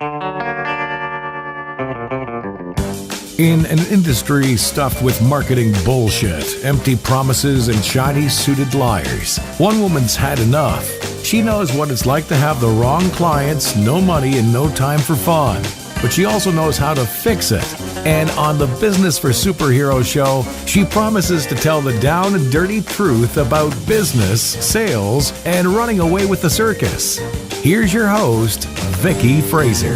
In an industry stuffed with marketing bullshit, empty promises, and shiny-suited liars, one woman's had enough. She knows what it's like to have the wrong clients, no money, and no time for fun. But she also knows how to fix it. And on the Business for Superheroes show, she promises to tell the down and dirty truth about business, sales, and running away with the circus. Here's your host, Vicky Fraser.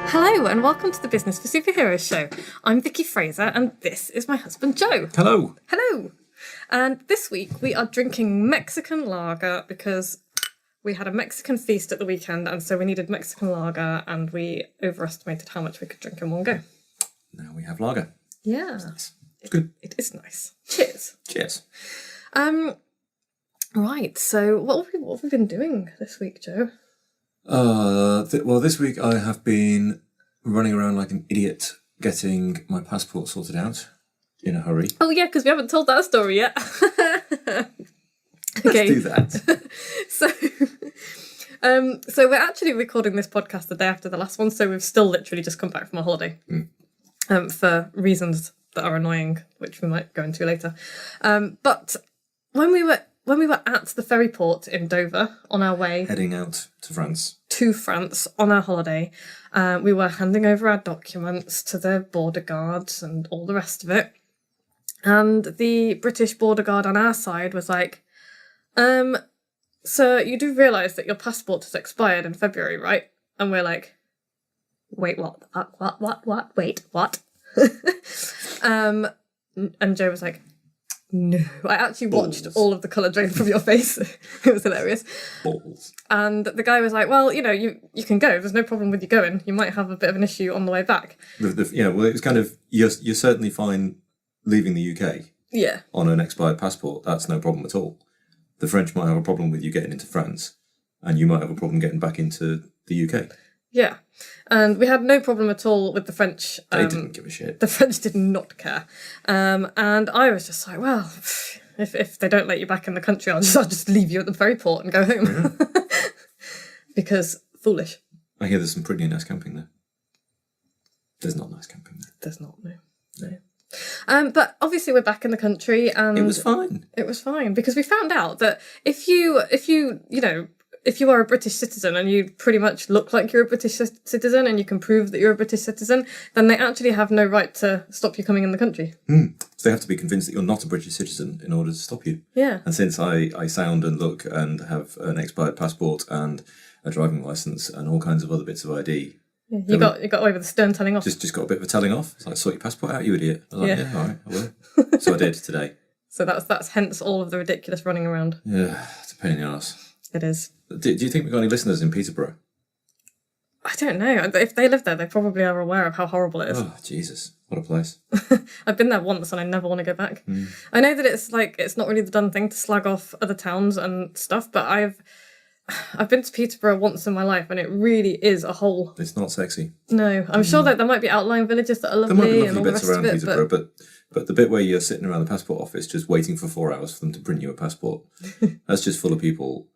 Hello and welcome to the Business for Superheroes show. I'm Vicky Fraser and this is my husband Joe. Hello. Hello. And this week we are drinking Mexican lager because we had a Mexican feast at the weekend and so we needed Mexican lager and we overestimated how much we could drink in one go. Now we have lager. Yeah. It's nice. It's good. It is nice. Cheers. Cheers. Right, so what have we been doing this week, Joe? Well, this week I have been running around like an idiot getting my passport sorted out in a hurry. Oh yeah, because we haven't told that story yet. Let's do that. So we're actually recording this podcast the day after the last one, so we've still literally just come back from a holiday for reasons that are annoying, which we might go into later. But when we were at the ferry port in Dover on our way Heading out to France on our holiday, we were handing over our documents to the border guards and all the rest of it. And the British border guard on our side was like, "Sir, you do realise that your passport has expired in February, right?" And we're like, "Wait, what? What? Wait, what?" And Joe was like, "No." I actually watched all of the colour drain from your face. It was hilarious. Balls. And the guy was like, "Well, you know, you can go. There's no problem with you going. You might have a bit of an issue on the way back." Yeah, well, it was kind of, you're certainly fine leaving the UK Yeah. on an expired passport. That's no problem at all. The French might have a problem with you getting into France, and you might have a problem getting back into the UK. Yeah. And we had no problem at all with the French. They didn't give a shit. The French did not care. And I was just like, well, if they don't let you back in the country, I'll just leave you at the ferry port and go home. Yeah. Because foolish. I hear there's some pretty nice camping there. There's not nice camping there. There's not, no. But obviously we're back in the country and... It was fine. It was fine because we found out that if you are a British citizen and you pretty much look like you're a British citizen and you can prove that you're a British citizen, then they actually have no right to stop you coming in the country. So they have to be convinced that you're not a British citizen in order to stop you. Yeah. And since I sound and look and have an expired passport and a driving licence and all kinds of other bits of ID... Yeah, you got away with the stern telling off. Just got a bit of a telling off. It's like, sort your passport out, you idiot. I was like, yeah, all right, I will. So I did today. So that's hence all of the ridiculous running around. Yeah, it's a pain in the arse. It is. Do you think we've got any listeners in Peterborough? I don't know. If they live there, they probably are aware of how horrible it is. Oh, Jesus. What a place. I've been there once and I never want to go back. I know that it's not really the done thing to slag off other towns and stuff, but I've been to Peterborough once in my life and it really is a hole. It's not sexy. No. I'm sure that there might be outlying villages that are lovely. There might be lovely and all the bits rest around of it, Peterborough, but the bit where you're sitting around the passport office just waiting for 4 hours for them to print you a passport, that's just full of people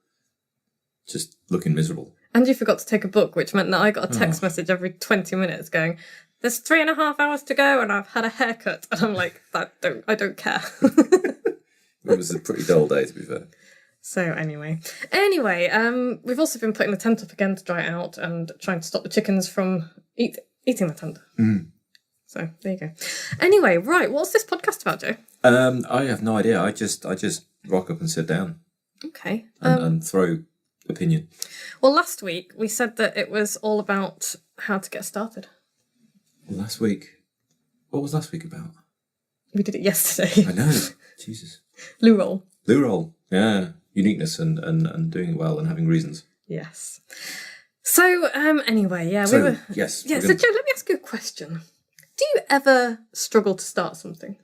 just looking miserable. And you forgot to take a book, which meant that I got a text message every 20 minutes going, "There's 3.5 hours to go and I've had a haircut." And I'm like, I don't care. It was a pretty dull day, to be fair. So anyway, we've also been putting the tent up again to dry it out and trying to stop the chickens from eating the tent. So there you go. Anyway, right, what's this podcast about, Joe? I have no idea. I just rock up and sit down. Okay. And throw opinion. Well, last week we said that it was all about how to get started. Last week? What was last week about? We did it yesterday. I know. Jesus. Loo roll. Loo roll. Yeah. Uniqueness and doing it well and having reasons. Yes. So, anyway, yeah. Yes. Yeah, so Joe, let me ask you a question. Do you ever struggle to start something?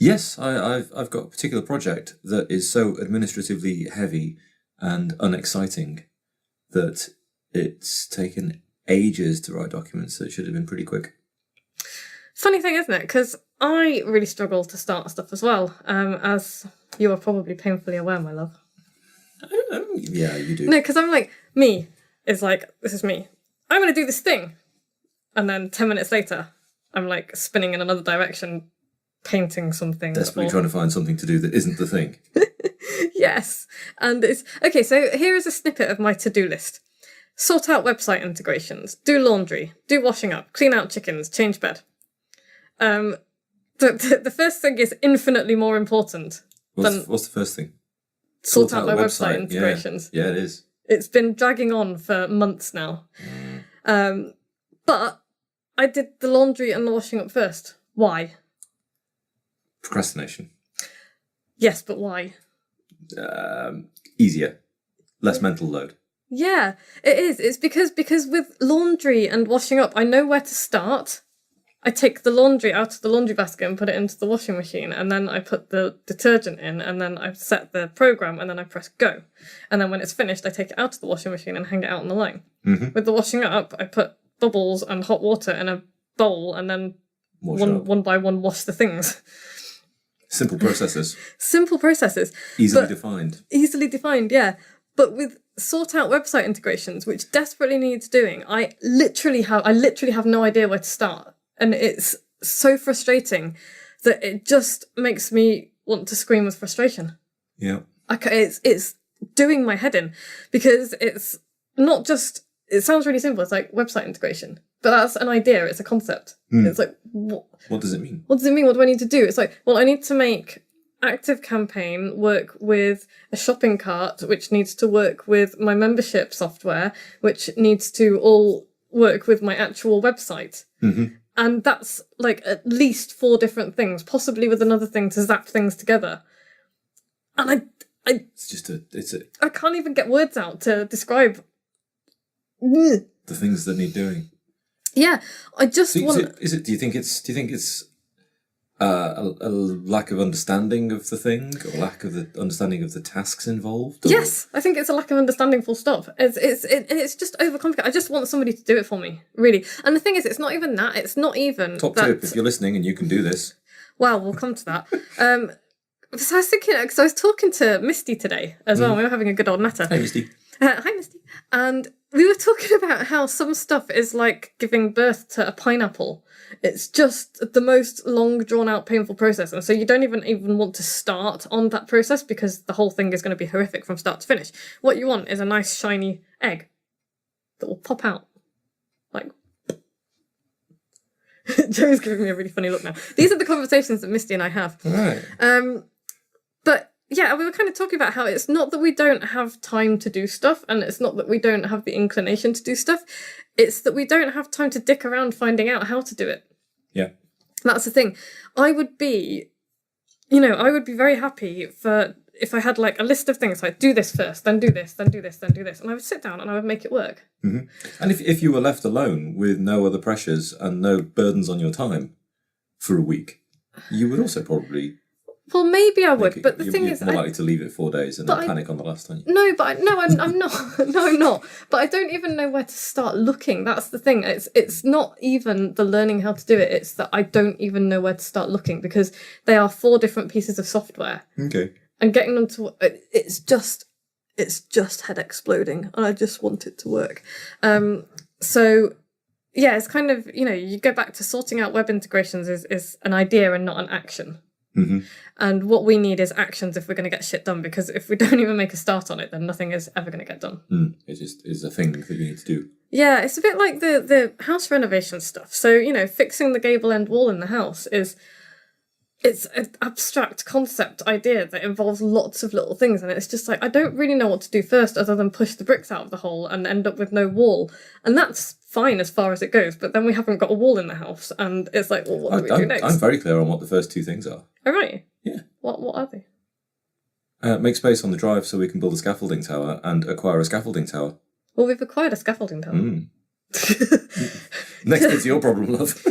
Yes, I've got a particular project that is so administratively heavy and unexciting that it's taken ages to write documents that should have been pretty quick. Funny thing, isn't it? Because I really struggle to start stuff as well, as you are probably painfully aware, my love. Yeah, you do. No, because I'm like, me is like, this is me. I'm going to do this thing. And then 10 minutes later, I'm like spinning in another direction, painting something. Desperately trying to find something to do that isn't the thing. Yes. And it's, okay, so here is a snippet of my to-do list. Sort out website integrations, do laundry, do washing up, clean out chickens, change bed. The first thing is infinitely more important. What's the first thing? Sort out my website integrations. Yeah, it is. It's been dragging on for months now. But I did the laundry and the washing up first. Why? Procrastination. Yes, but why? Easier. Less mental load. Yeah, it is. It's because with laundry and washing up, I know where to start. I take the laundry out of the laundry basket and put it into the washing machine, and then I put the detergent in, and then I set the program, and then I press go. And then when it's finished, I take it out of the washing machine and hang it out on the line. Mm-hmm. With the washing up, I put bubbles and hot water in a bowl, and then one by one wash the things. Simple processes. Simple processes. Easily defined. Easily defined, yeah. But with sort out website integrations, which desperately needs doing, I literally have no idea where to start. And it's so frustrating that it just makes me want to scream with frustration. Yeah. It's doing my head in, because it's not just, it sounds really simple. It's like website integration, but that's an idea. It's a concept. It's like, what does it mean? What does it mean? What do I need to do? It's like, well, I need to make ActiveCampaign work with a shopping cart, which needs to work with my membership software, which needs to all work with my actual website. Mm-hmm. And that's like at least 4 different things, possibly with another thing to zap things together. And I can't even get words out to describe the things that need doing. Yeah, I just want. Do you think it's a lack of understanding of the thing, or lack of the understanding of the tasks involved? Or? Yes, I think it's a lack of understanding. Full stop. It's just overcomplicated. I just want somebody to do it for me, really. And the thing is, it's not even that. It's not even top that, tip if you're listening and you can do this. Well, we'll come to that. So I was thinking, because I was talking to Misty today as well. We were having a good old natter. Hey, Misty. Hi, Misty. And we were talking about how some stuff is like giving birth to a pineapple. It's just the most long, drawn-out, painful process. And so you don't even want to start on that process, because the whole thing is going to be horrific from start to finish. What you want is a nice, shiny egg that will pop out. Like... Joe's giving me a really funny look now. These are the conversations that Misty and I have. Right. But... yeah, we were kind of talking about how it's not that we don't have time to do stuff, and it's not that we don't have the inclination to do stuff. It's that we don't have time to dick around finding out how to do it. Yeah. That's the thing. I would be very happy if I had like a list of things, like do this first, then do this, then do this, then do this. And I would sit down and I would make it work. Mm-hmm. And if you were left alone with no other pressures and no burdens on your time for a week, you would also probably... Well, maybe I would, but the thing is... You're more likely to leave it 4 days and then panic on the last time. No, I'm not. No, I'm not. But I don't even know where to start looking. That's the thing. It's not even the learning how to do it. It's that I don't even know where to start looking, because they are 4 different pieces of software. Okay. And getting them to... It's just head exploding, and I just want it to work. So... yeah, it's kind of, you go back to sorting out web integrations is an idea and not an action. Mm-hmm. And what we need is actions if we're going to get shit done, because if we don't even make a start on it, then nothing is ever going to get done. It just is a thing that you need to do. Yeah, it's a bit like the house renovation stuff. So, fixing the gable end wall in the house it's an abstract concept idea that involves lots of little things, and it's just like, I don't really know what to do first other than push the bricks out of the hole and end up with no wall. And that's fine as far as it goes, but then we haven't got a wall in the house, and it's like, well, what do we do next? I'm very clear on what the first 2 things are. Oh, right. Yeah. What are they? Make space on the drive so we can build a scaffolding tower and acquire a scaffolding tower. Well, we've acquired a scaffolding tower. Next bit's your problem, love.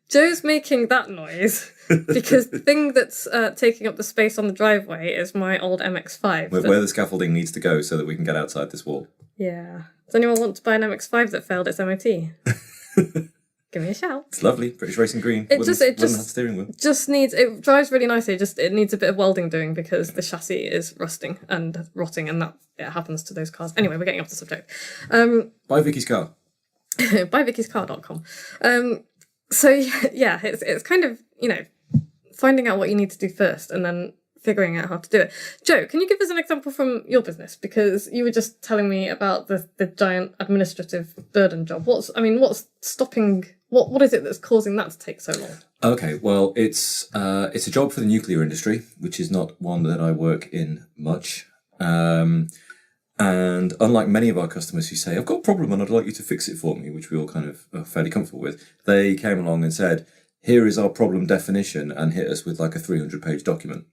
Joe's making that noise because the thing that's taking up the space on the driveway is my old MX-5. Where the scaffolding needs to go so that we can get outside this wall. Yeah. Does anyone want to buy an MX-5 that failed its MOT? give me a shout. It's lovely. British Racing Green. It Wouldn't have steering wheel. just needs, it drives really nicely. It needs a bit of welding doing because the chassis is rusting and rotting, and that it happens to those cars. Anyway, we're getting off the subject. Buy Vicky's car. Buyvickyscar.com. So yeah, it's kind of, finding out what you need to do first and then figuring out how to do it. Joe, can you give us an example from your business? Because you were just telling me about the giant administrative burden job. What's stopping, what is it that's causing that to take so long? Okay, well, it's a job for the nuclear industry, which is not one that I work in much. And unlike many of our customers who say, I've got a problem and I'd like you to fix it for me, which we all kind of are fairly comfortable with, they came along and said, here is our problem definition, and hit us with like a 300-page document.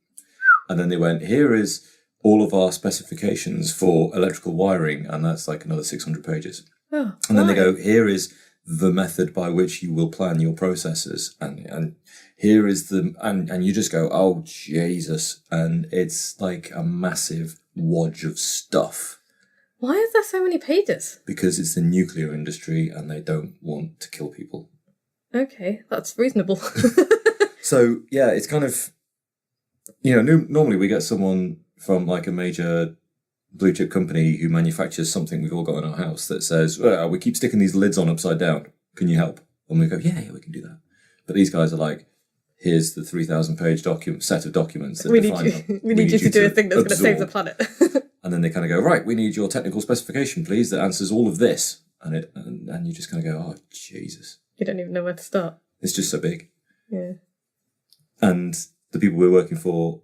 And then they went, here is all of our specifications for electrical wiring, and that's like another 600 pages. Oh, and then they go, here is the method by which you will plan your processes, and here is and you just go, oh, Jesus. And it's like a massive wodge of stuff. Why is there so many pages? Because it's the nuclear industry and they don't want to kill people. Okay, that's reasonable. So, yeah, it's kind of, normally we get someone from like a major blue chip company who manufactures something we've all got in our house that says, well, we keep sticking these lids on upside down. Can you help? And we go, yeah, we can do that. But these guys are like, here's the 3,000-page set of documents that we need you to do a thing that's going to save the planet. And then they kind of go, right, we need your technical specification, please, that answers all of this. And you just kind of go, oh, Jesus. You don't even know where to start. It's just so big. Yeah. And the people we're working for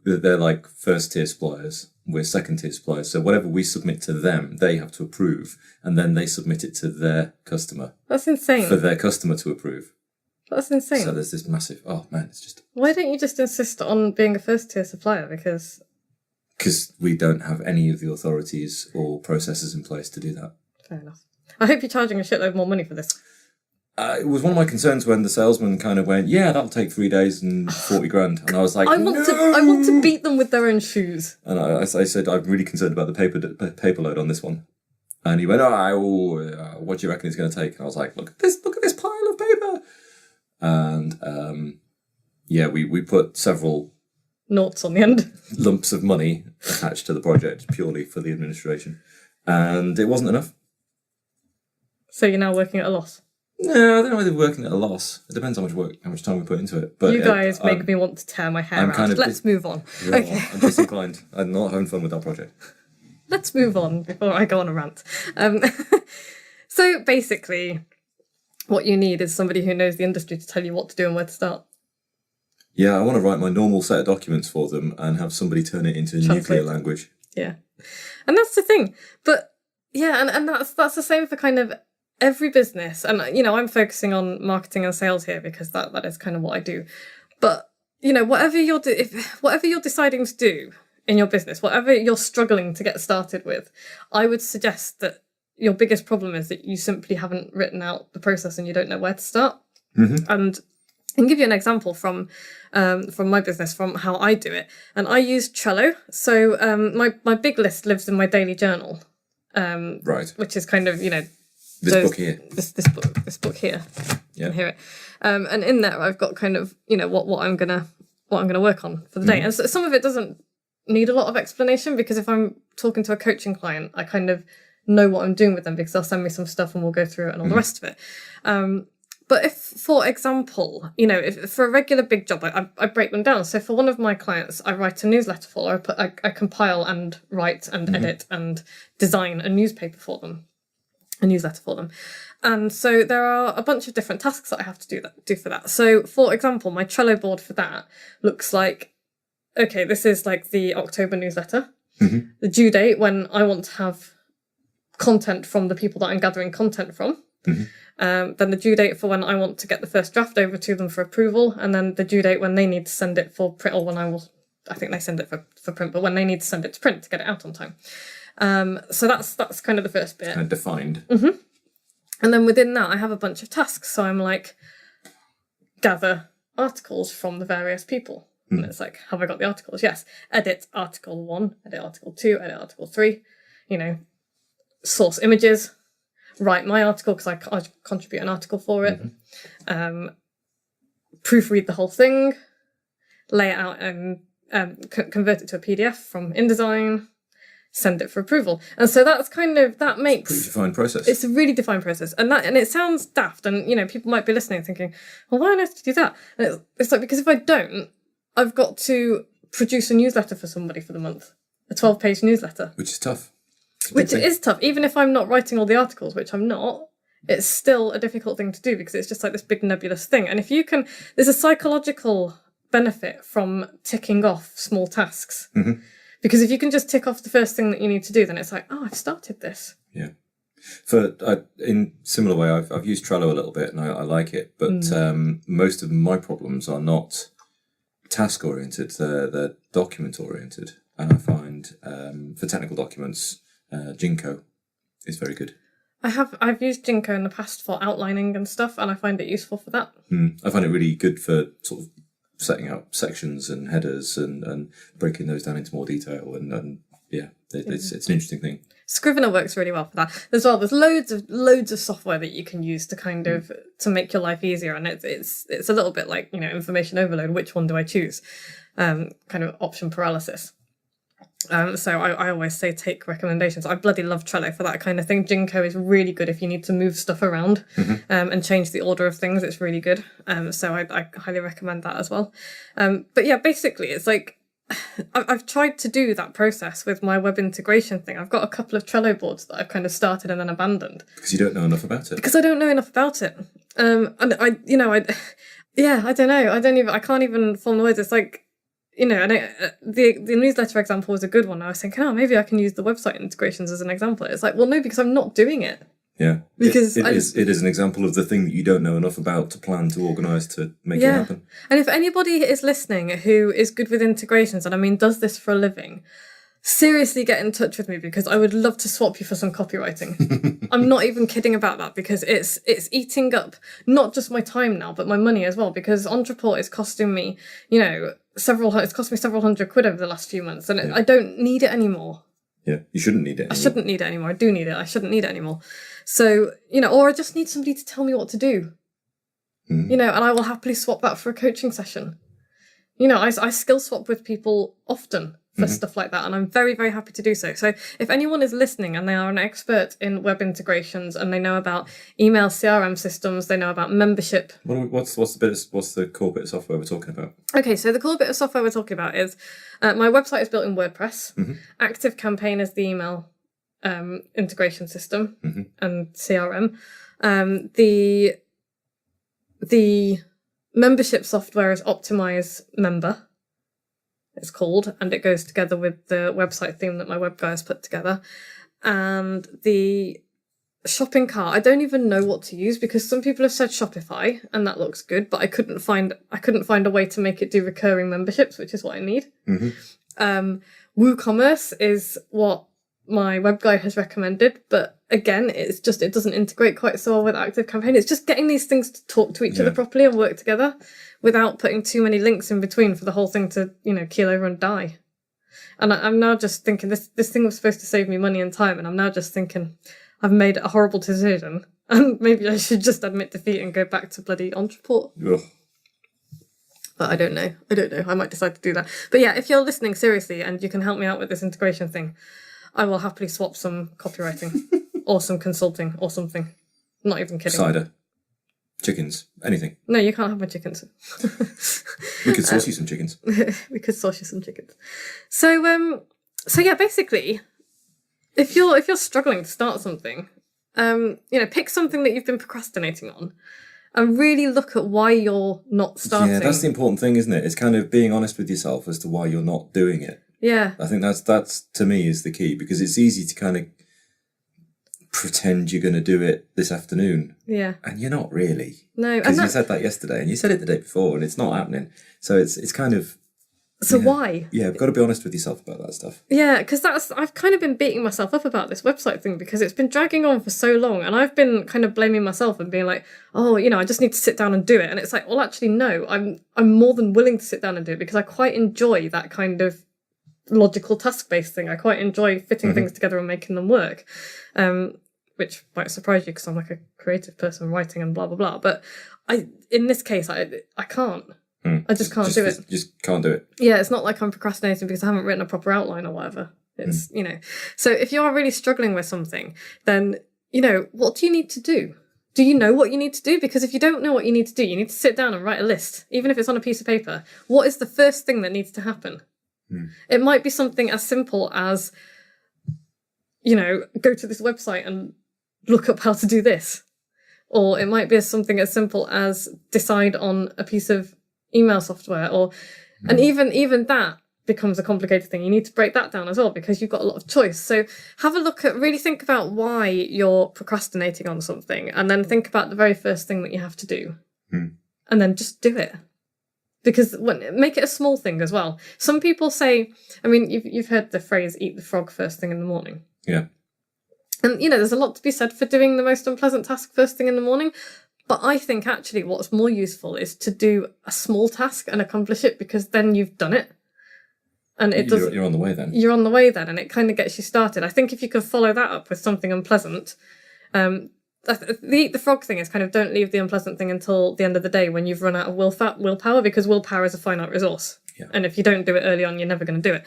they're like first-tier suppliers. We're second-tier suppliers. So whatever we submit to them, they have to approve. And then they submit it to their customer. That's insane. For their customer to approve. That's insane. So there's this massive, oh man, it's just... Why don't you just insist on being a first-tier supplier? Because we don't have any of the authorities or processes in place to do that. Fair enough. I hope you're charging a shitload more money for this. It was one of my concerns when the salesman kind of went, yeah, that'll take 3 days and 40 grand. And I was like, I want to beat them with their own shoes. And I said, I'm really concerned about the paper load on this one. And he went, what do you reckon it's going to take? And I was like, look at this pile of paper. And we put several noughts on the end. Lumps of money attached to the project purely for the administration. And it wasn't enough. So you're now working at a loss? No, I don't know whether we're working at a loss. It depends how much time we put into it. But you guys make me want to tear my hair out. Let's move on. Okay. I'm disinclined. I'm not having fun with that project. Let's move on before I go on a rant. So basically, what you need is somebody who knows the industry to tell you what to do and where to start. Yeah, I want to write my normal set of documents for them and have somebody turn it into nuclear language. Yeah. And that's the thing. But yeah, and that's the same for kind of every business. And, I'm focusing on marketing and sales here because that is kind of what I do. But, whatever you're deciding to do in your business, whatever you're struggling to get started with, I would suggest that your biggest problem is that you simply haven't written out the process and you don't know where to start. Mm-hmm. And I can give you an example from my business, from how I do it. And I use Trello. So my big list lives in my daily journal. Right. Which is kind of, this book here. This book here. Yeah. You can hear it. And in there I've got kind of, what I'm gonna work on for the day. And so some of it doesn't need a lot of explanation because if I'm talking to a coaching client, I kind of know what I'm doing with them because they'll send me some stuff and we'll go through it and all the rest of it. But if, for example, if for a regular big job, I break them down. So for one of my clients, I write a newsletter for, or I compile and write and edit and design a newsletter for them. And so there are a bunch of different tasks that I have to do for that. So for example, my Trello board for that looks like, okay, this is like the October newsletter, the due date when I want to have content from the people that I'm gathering content from. Then the due date for when I want to get the first draft over to them for approval, and then the due date when they need to send it for print, or I think they send it for print, but when they need to send it to print to get it out on time. So that's kind of the first bit. Kind of defined. And then within that, I have a bunch of tasks. So I'm like, gather articles from the various people. And it's like, have I got the articles? Yes. Edit article 1, edit article 2, edit article 3, source images, write my article because I contribute an article for it, proofread the whole thing, lay it out and convert it to a PDF from InDesign, send it for approval. And so that's that makes... Pretty defined process. It's a really defined process. And it sounds daft, and, people might be listening thinking, well, why on earth do you do that? And it's like, because if I don't, I've got to produce a newsletter for somebody for the month, a 12-page newsletter. Which is tough. Which is tough. Even if I'm not writing all the articles, which I'm not, it's still a difficult thing to do because it's just like this big nebulous thing. And if you can... There's a psychological benefit from ticking off small tasks. Mm-hmm. Because if you can just tick off the first thing that you need to do, then it's like, oh, I've started this. Yeah. In similar way, I've used Trello a little bit and I like it, but most of my problems are not task-oriented, they're document-oriented. And I find for technical documents, Jinko is very good. I've used Jinko in the past for outlining and stuff, and I find it useful for that. I find it really good for sort of setting up sections and headers and breaking those down into more detail and it's an interesting thing. Scrivener works really well for that as well. There's loads of software that you can use to kind of to make your life easier, and it's a little bit like information overload. Which one do I choose? Kind of option paralysis. So I always say take recommendations. I bloody love Trello for that kind of thing. Jinko is really good if you need to move stuff around and change the order of things. It's really good. So I highly recommend that as well. But yeah, basically it's like I've tried to do that process with my web integration thing. I've got a couple of Trello boards that I've kind of started and then abandoned. Because you don't know enough about it. Because I don't know enough about it. And I don't know. I can't even form the words. It's like, and the newsletter example was a good one. I was thinking, maybe I can use the website integrations as an example. It's like, well, no, because I'm not doing it. Yeah, because it is an example of the thing that you don't know enough about to plan, to organise, to make it happen. And if anybody is listening who is good with integrations, and I mean does this for a living, seriously get in touch with me because I would love to swap you for some copywriting. I'm not even kidding about that because it's eating up not just my time now, but my money as well. Because Entreport is costing me, it's cost me several £100 over the last few months, and I don't need it anymore. Yeah, you shouldn't need it anymore. I shouldn't need it anymore. I do need it. I shouldn't need it anymore. So, or I just need somebody to tell me what to do. And I will happily swap that for a coaching session. I skill swap with people often for stuff like that, and I'm very, very happy to do so. So if anyone is listening and they are an expert in web integrations and they know about email CRM systems, they know about membership. What's the core bit of software we're talking about? Okay, so the core bit of software we're talking about is my website is built in WordPress. ActiveCampaign is the email integration system and CRM. The membership software is Optimize Member. It's called, and it goes together with the website theme that my web guy has put together. And the shopping cart, I don't even know what to use because some people have said Shopify, and that looks good, but I couldn't find a way to make it do recurring memberships, which is what I need. WooCommerce is what my web guy has recommended, but again, it doesn't integrate quite so well with ActiveCampaign. It's just getting these things to talk to each other properly and work together without putting too many links in between for the whole thing to, keel over and die. And I'm now just thinking this thing was supposed to save me money and time, and I'm now just thinking I've made a horrible decision and maybe I should just admit defeat and go back to bloody Entreport. Ugh. But I don't know. I might decide to do that. But yeah, if you're listening seriously and you can help me out with this integration thing, I will happily swap some copywriting or some consulting or something. Not even kidding. Cider. Chickens. Anything. No, you can't have my chickens. We could source you some chickens. We could source you some chickens. So yeah, basically, if you're struggling to start something, pick something that you've been procrastinating on and really look at why you're not starting. Yeah, that's the important thing, isn't it? It's kind of being honest with yourself as to why you're not doing it. Yeah. I think that's to me is the key, because it's easy to kind of pretend you're going to do it this afternoon. Yeah. And you're not really. No. Because you said that yesterday and you said it the day before and it's not happening. So it's kind of... So why? Yeah, you've got to be honest with yourself about that stuff. Yeah, because I've kind of been beating myself up about this website thing because it's been dragging on for so long, and I've been kind of blaming myself and being like, I just need to sit down and do it. And it's like, well, actually, no, I'm more than willing to sit down and do it because I quite enjoy that kind of logical task-based thing. I quite enjoy fitting things together and making them work. And which might surprise you because I'm like a creative person writing and blah, blah, blah. But in this case, I can't. I just can't do it. Just can't do it. Yeah, it's not like I'm procrastinating because I haven't written a proper outline or whatever. It's, So if you are really struggling with something, then, what do you need to do? Do you know what you need to do? Because if you don't know what you need to do, you need to sit down and write a list, even if it's on a piece of paper. What is the first thing that needs to happen? It might be something as simple as, go to this website and look up how to do this. Or it might be something as simple as decide on a piece of email software, and even that becomes a complicated thing. You need to break that down as well because you've got a lot of choice. So have a look at, really think about why you're procrastinating on something, and then think about the very first thing that you have to do, and then just do it. Because make it a small thing as well. Some people say, you've heard the phrase "eat the frog first thing in the morning." Yeah. And there's a lot to be said for doing the most unpleasant task first thing in the morning. But I think actually what's more useful is to do a small task and accomplish it, because then you've done it. And you're on the way then. You're on the way then, and it kind of gets you started. I think if you could follow that up with something unpleasant, the eat the frog thing is kind of don't leave the unpleasant thing until the end of the day when you've run out of willpower, because willpower is a finite resource. Yeah. And if you don't do it early on, you're never going to do it.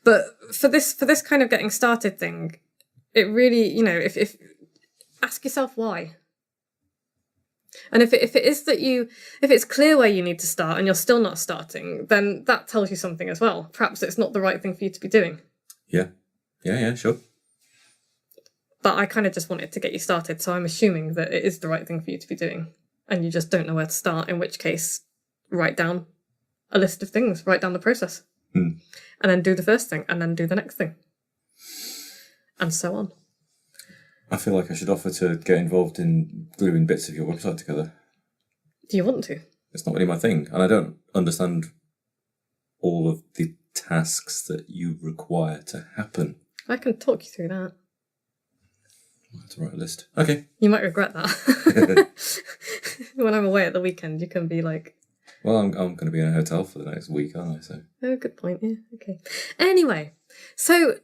But for this kind of getting started thing, it really, if ask yourself why. And if it is that if it's clear where you need to start and you're still not starting, then that tells you something as well. Perhaps it's not the right thing for you to be doing. Yeah, sure. But I kind of just wanted to get you started, so I'm assuming that it is the right thing for you to be doing, and you just don't know where to start, in which case, write down a list of things, write down the process, and then do the first thing, and then do the next thing, and so on. I feel like I should offer to get involved in gluing bits of your website together. Do you want to? It's not really my thing, and I don't understand all of the tasks that you require to happen. I can talk you through that. I have to write a list. Okay. You might regret that. When I'm away at the weekend, you can be like... Well, I'm going to be in a hotel for the next week, aren't I? So. Oh, good point, yeah. Okay. Anyway, so,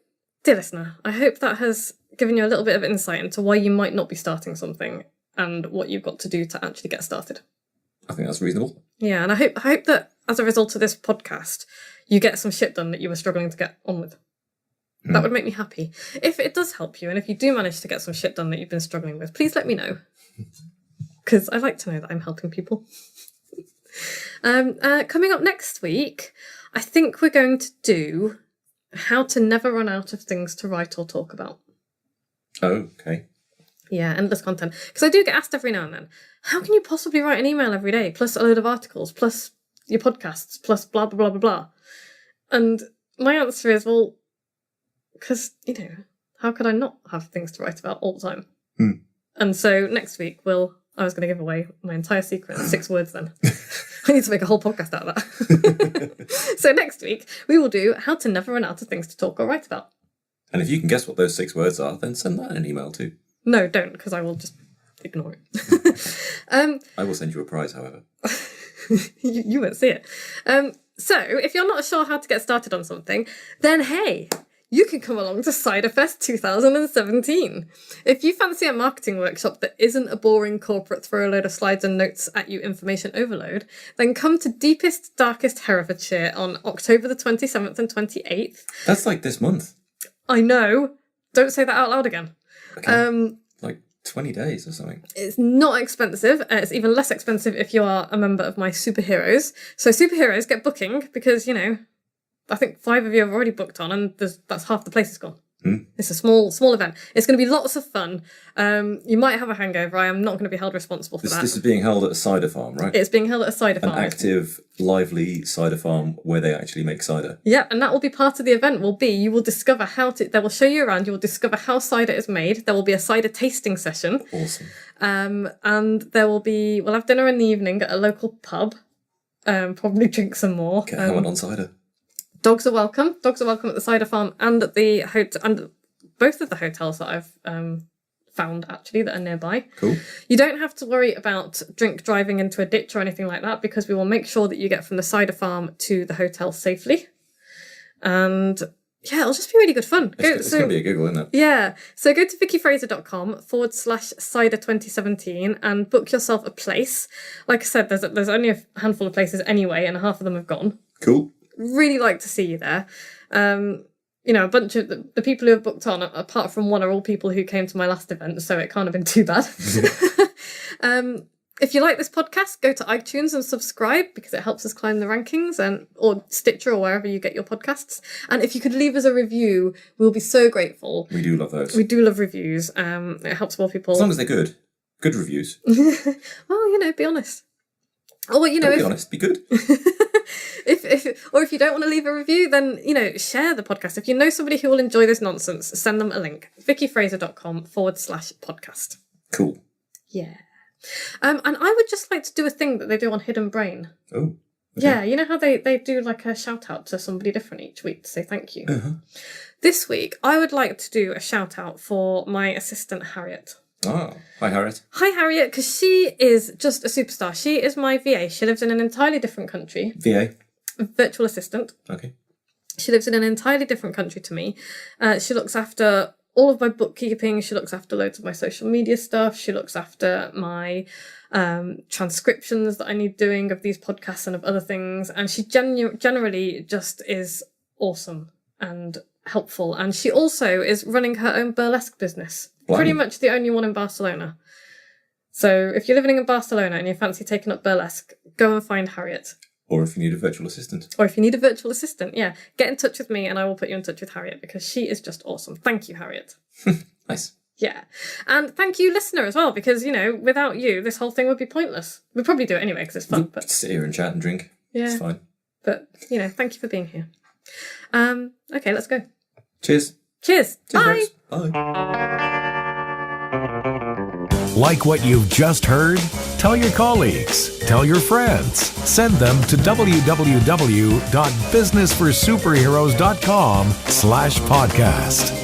dear listener, I hope that has given you a little bit of insight into why you might not be starting something and what you've got to do to actually get started. I think that's reasonable. Yeah, and I hope that as a result of this podcast, you get some shit done that you were struggling to get on with. That would make me happy. If it does help you, and if you do manage to get some shit done that you've been struggling with, please let me know. Because I like to know that I'm helping people. Coming up next week, I think we're going to do how to never run out of things to write or talk about. Oh, okay. Yeah, endless content. Because I do get asked every now and then, how can you possibly write an email every day, plus a load of articles, plus your podcasts, plus blah, blah, blah, blah, blah. And my answer is, well, because, how could I not have things to write about all the time? And so next week, I was going to give away my entire secret, 6 words then. I need to make a whole podcast out of that. So next week, we will do how to never run out of things to talk or write about. And if you can guess what those 6 words are, then send that in an email too. No, don't, because I will just ignore it. I will send you a prize, however. you won't see it. So, if you're not sure how to get started on something, then hey, you can come along to Ciderfest 2017. If you fancy a marketing workshop that isn't a boring corporate throw a load of slides and notes at you information overload, then come to Deepest, Darkest Herefordshire on October the 27th and 28th. That's like this month. I know. Don't say that out loud again. Okay. Like 20 days or something. It's not expensive. It's even less expensive if you are a member of my superheroes. So superheroes, get booking because, I think 5 of you have already booked on, and that's half the place is gone. It's a small event. It's going to be lots of fun. You might have a hangover. I am not going to be held responsible for that. This is being held at a cider farm, right? It's being held at a cider farm. An active, lively cider farm where they actually make cider. Yeah, and that will be part of the event. You will discover they will show you around. You will discover how cider is made. There will be a cider tasting session. Awesome. And we'll have dinner in the evening at a local pub. Probably drink some more. Get hammered on cider. Dogs are welcome. Dogs are welcome at the cider farm and at the hotel, and both of the hotels that I've found actually that are nearby. Cool. You don't have to worry about drink driving into a ditch or anything like that, because we will make sure that you get from the cider farm to the hotel safely. And Yeah, it'll just be really good fun. It's going to be a giggle, isn't it? Yeah. So go to vickyfraser.com/cider2017 and book yourself a place. Like I said, there's only a handful of places anyway, and half of them have gone. Cool. Really like to see you there. A bunch of the people who have booked on, apart from one, are all people who came to my last event, so it can't have been too bad. If you like this podcast, go to iTunes and subscribe because it helps us climb the rankings, or Stitcher or wherever you get your podcasts. And if you could leave us a review, we'll be so grateful. We do love those. We do love reviews. It helps more people. As long as they're good. Good reviews. Well, be honest. Or be honest, be good. If you don't want to leave a review, then share the podcast. If you know somebody who will enjoy this nonsense, send them a link. vickyfraser.com/podcast. Cool. Yeah. And I would just like to do a thing that they do on Hidden Brain. Oh. Okay. Yeah, you know how they do like a shout out to somebody different each week to say thank you. Uh-huh. This week, I would like to do a shout out for my assistant Harriet. Oh, hi Harriet. Hi Harriet, because she is just a superstar. She is my VA. She lives in an entirely different country. VA? Virtual assistant. Okay. She lives in an entirely different country to me. She looks after all of my bookkeeping. She looks after loads of my social media stuff. She looks after my transcriptions that I need doing of these podcasts and of other things. And she generally just is awesome and helpful. And she also is running her own burlesque business. Wow. Pretty much the only one in Barcelona. So if you're living in Barcelona and you fancy taking up burlesque, go and find Harriet. Or if you need a virtual assistant. Yeah. Get in touch with me and I will put you in touch with Harriet because she is just awesome. Thank you, Harriet. Nice. Yeah. And thank you, listener, as well, because, without you, this whole thing would be pointless. We'd probably do it anyway because it's fun. But sit here and chat and drink. Yeah. It's fine. But, thank you for being here. Okay, let's go. Cheers. Cheers. Bye. Folks. Bye. Like what you've just heard? Tell your colleagues, tell your friends, send them to www.businessforsuperheroes.com/podcast.